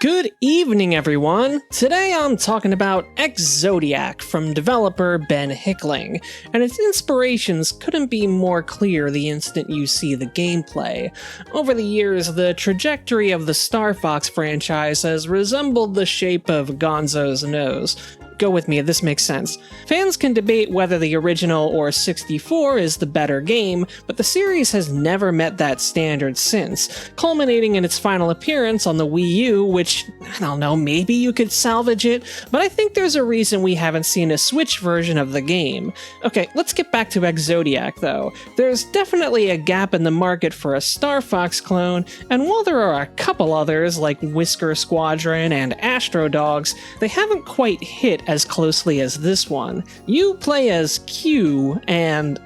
Good evening, everyone! Today I'm talking about Ex-Zodiac from developer Ben Hickling, and its inspirations couldn't be more clear the instant you see the gameplay. Over the years, the trajectory of the Star Fox franchise has resembled the shape of Gonzo's nose. Go with me, this makes sense. Fans can debate whether the original or 64 is the better game, but the series has never met that standard since, culminating in its final appearance on the Wii U, which, I don't know, maybe you could salvage it, but I think there's a reason we haven't seen a Switch version of the game. Okay, let's get back to Ex-Zodiac though. There's definitely a gap in the market for a Star Fox clone, and while there are a couple others like Whisker Squadron and Astro Dogs, they haven't quite hit as closely as this one. You play as Q, and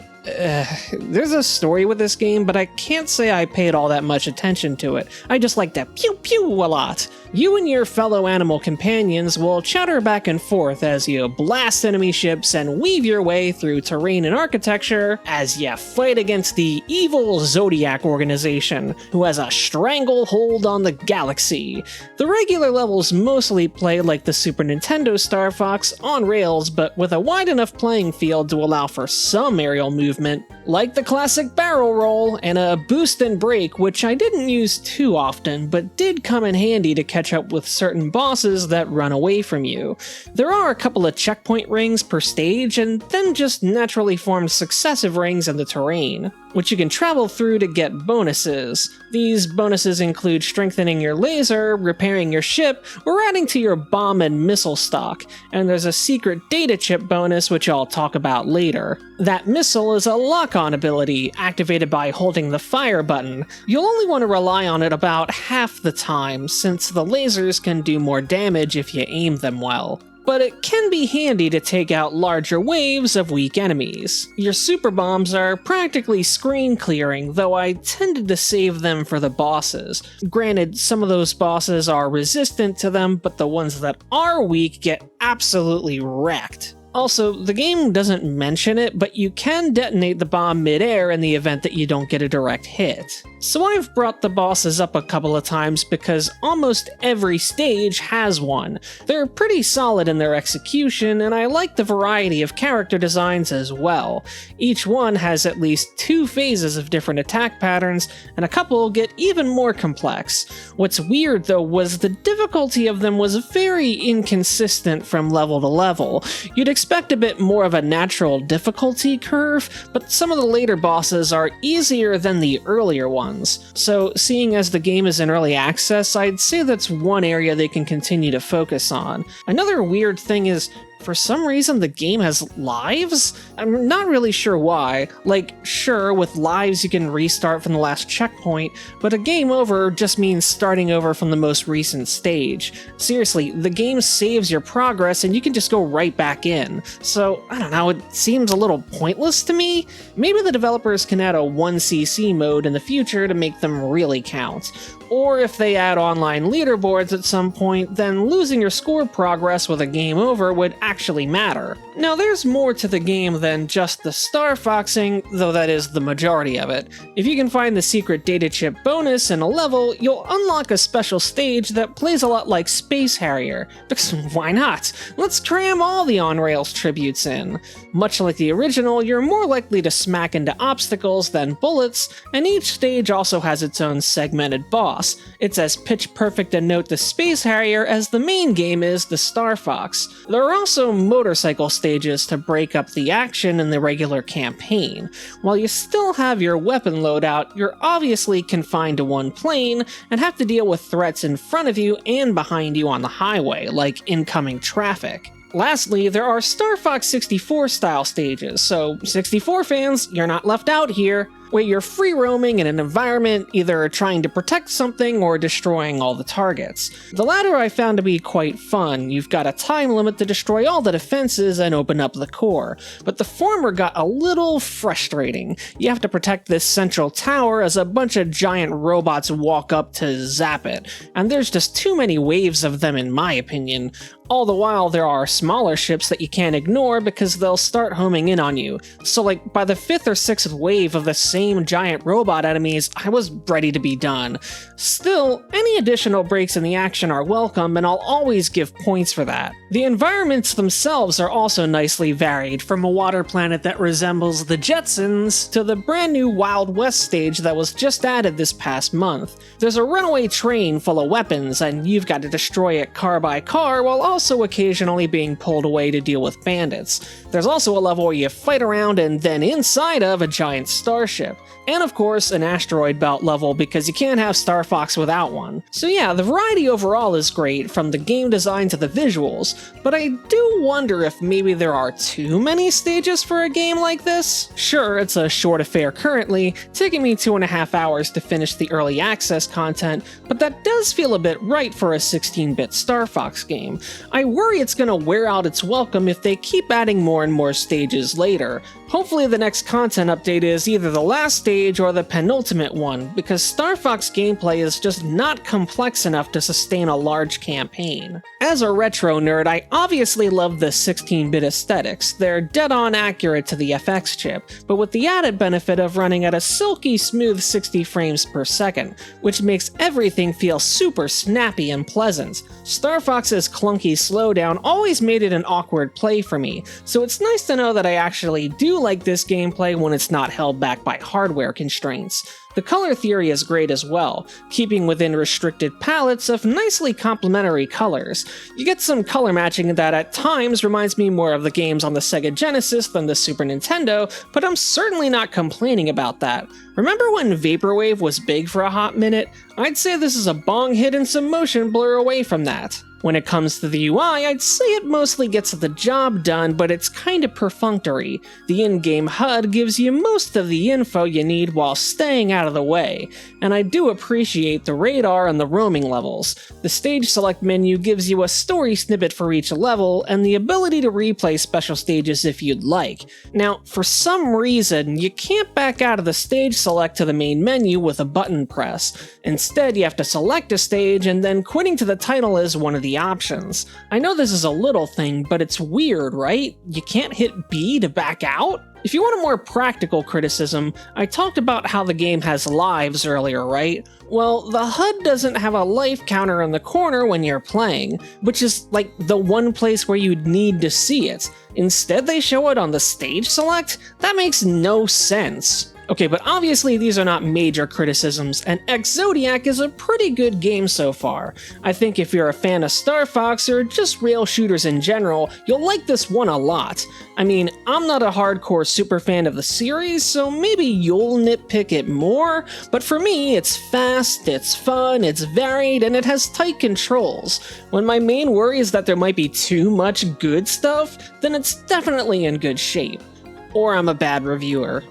there's a story with this game, but I can't say I paid all that much attention to it. I just like to pew pew a lot. You and your fellow animal companions will chatter back and forth as you blast enemy ships and weave your way through terrain and architecture as you fight against the evil Zodiac organization, who has a stranglehold on the galaxy. The regular levels mostly play like the Super Nintendo Star Fox, on rails, but with a wide enough playing field to allow for some aerial movement, like the classic barrel roll and a boost and break, which I didn't use too often, but did come in handy to catch up with certain bosses that run away from you. There are a couple of checkpoint rings per stage, and then just naturally formed successive rings in the terrain, which you can travel through to get bonuses. These bonuses include strengthening your laser, repairing your ship, or adding to your bomb and missile stock, and there's a secret data chip bonus which I'll talk about later. That missile is a lock-on ability, activated by holding the fire button. You'll only want to rely on it about half the time, since the lasers can do more damage if you aim them well. But it can be handy to take out larger waves of weak enemies. Your super bombs are practically screen clearing, though I tended to save them for the bosses. Granted, some of those bosses are resistant to them, but the ones that are weak get absolutely wrecked. Also, the game doesn't mention it, but you can detonate the bomb mid-air in the event that you don't get a direct hit. So I've brought the bosses up a couple of times because almost every stage has one. They're pretty solid in their execution, and I like the variety of character designs as well. Each one has at least 2 phases of different attack patterns, and a couple get even more complex. What's weird though was the difficulty of them was very inconsistent from level to level. You'd expect a bit more of a natural difficulty curve, but some of the later bosses are easier than the earlier ones. So seeing as the game is in early access, I'd say that's one area they can continue to focus on. Another weird thing is, for some reason the game has lives? I'm not really sure why. Like, sure, with lives you can restart from the last checkpoint, but a game over just means starting over from the most recent stage. Seriously, the game saves your progress and you can just go right back in. So, I don't know, it seems a little pointless to me. Maybe the developers can add a 1cc mode in the future to make them really count. Or if they add online leaderboards at some point, then losing your score progress with a game over would actually matter. Now there's more to the game than just the Star Foxing, though that is the majority of it. If you can find the secret data chip bonus in a level, you'll unlock a special stage that plays a lot like Space Harrier. Because why not? Let's cram all the on-rails tributes in. Much like the original, you're more likely to smack into obstacles than bullets, and each stage also has its own segmented boss. It's as pitch-perfect a note to Space Harrier as the main game is to Star Fox. There are also motorcycle stages to break up the action in the regular campaign. While you still have your weapon loadout, you're obviously confined to one plane and have to deal with threats in front of you and behind you on the highway, like incoming traffic. Lastly, there are Star Fox 64 style stages, so 64 fans, you're not left out here, where you're free roaming in an environment either trying to protect something or destroying all the targets. The latter I found to be quite fun. You've got a time limit to destroy all the defenses and open up the core, but the former got a little frustrating. You have to protect this central tower as a bunch of giant robots walk up to zap it, and there's just too many waves of them in my opinion. All the while there are smaller ships that you can't ignore because they'll start homing in on you. So like by the 5th or 6th wave of the same giant robot enemies, I was ready to be done. Still, any additional breaks in the action are welcome, and I'll always give points for that. The environments themselves are also nicely varied, from a water planet that resembles the Jetsons to the brand new Wild West stage that was just added this past month. There's a runaway train full of weapons, and you've got to destroy it car by car while also occasionally being pulled away to deal with bandits. There's also a level where you fight around and then inside of a giant starship. And of course, an asteroid belt level because you can't have Star Fox without one. So yeah, the variety overall is great, from the game design to the visuals, but I do wonder if maybe there are too many stages for a game like this? Sure, it's a short affair currently, taking me 2.5 hours to finish the early access content, but that does feel a bit right for a 16-bit Star Fox game. I worry it's gonna wear out its welcome if they keep adding more and more stages later. Hopefully the next content update is either the last stage or the penultimate one, because Star Fox gameplay is just not complex enough to sustain a large campaign. As a retro nerd, I obviously love the 16-bit aesthetics. They're dead-on accurate to the FX chip, but with the added benefit of running at a silky smooth 60 frames per second, which makes everything feel super snappy and pleasant. Star Fox's clunky slowdown always made it an awkward play for me, so it's nice to know that I actually do like this gameplay when it's not held back by hardware constraints. The color theory is great as well, keeping within restricted palettes of nicely complementary colors. You get some color matching that at times reminds me more of the games on the Sega Genesis than the Super Nintendo, but I'm certainly not complaining about that. Remember when Vaporwave was big for a hot minute? I'd say this is a bong hit and some motion blur away from that. When it comes to the UI, I'd say it mostly gets the job done, but it's kinda perfunctory. The in-game HUD gives you most of the info you need while staying out of the way, and I do appreciate the radar and the roaming levels. The stage select menu gives you a story snippet for each level, and the ability to replay special stages if you'd like. Now, for some reason, you can't back out of the stage select to the main menu with a button press. Instead, you have to select a stage, and then quitting to the title is one of the options. I know this is a little thing, but it's weird, right? You can't hit B to back out? If you want a more practical criticism, I talked about how the game has lives earlier, right? Well, the HUD doesn't have a life counter in the corner when you're playing, which is like the one place where you'd need to see it. Instead, they show it on the stage select? That makes no sense. Okay, but obviously these are not major criticisms, and Ex-Zodiac is a pretty good game so far. I think if you're a fan of Star Fox or just rail shooters in general, you'll like this one a lot. I mean, I'm not a hardcore super fan of the series, so maybe you'll nitpick it more, but for me, it's fast, it's fun, it's varied, and it has tight controls. When my main worry is that there might be too much good stuff, then it's definitely in good shape. Or I'm a bad reviewer.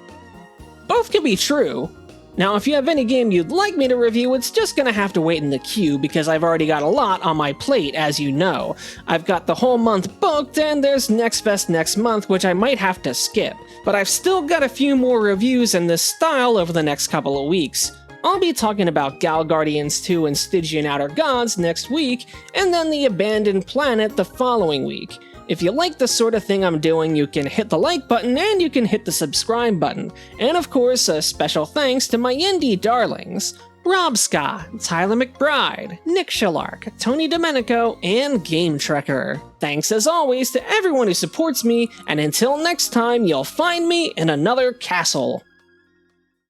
Both can be true. Now, if you have any game you'd like me to review, it's just gonna have to wait in the queue because I've already got a lot on my plate, as you know. I've got the whole month booked, and there's Next Fest next month, which I might have to skip. But I've still got a few more reviews in this style over the next couple of weeks. I'll be talking about Gal Guardians 2 and Stygian Outer Gods next week, and then The Abandoned Planet the following week. If you like the sort of thing I'm doing, you can hit the like button and you can hit the subscribe button. And of course, a special thanks to my indie darlings, Rob Scott, Tyler McBride, Nick Shalark, Tony Domenico, and Game Trekker. Thanks as always to everyone who supports me, and until next time, you'll find me in another castle.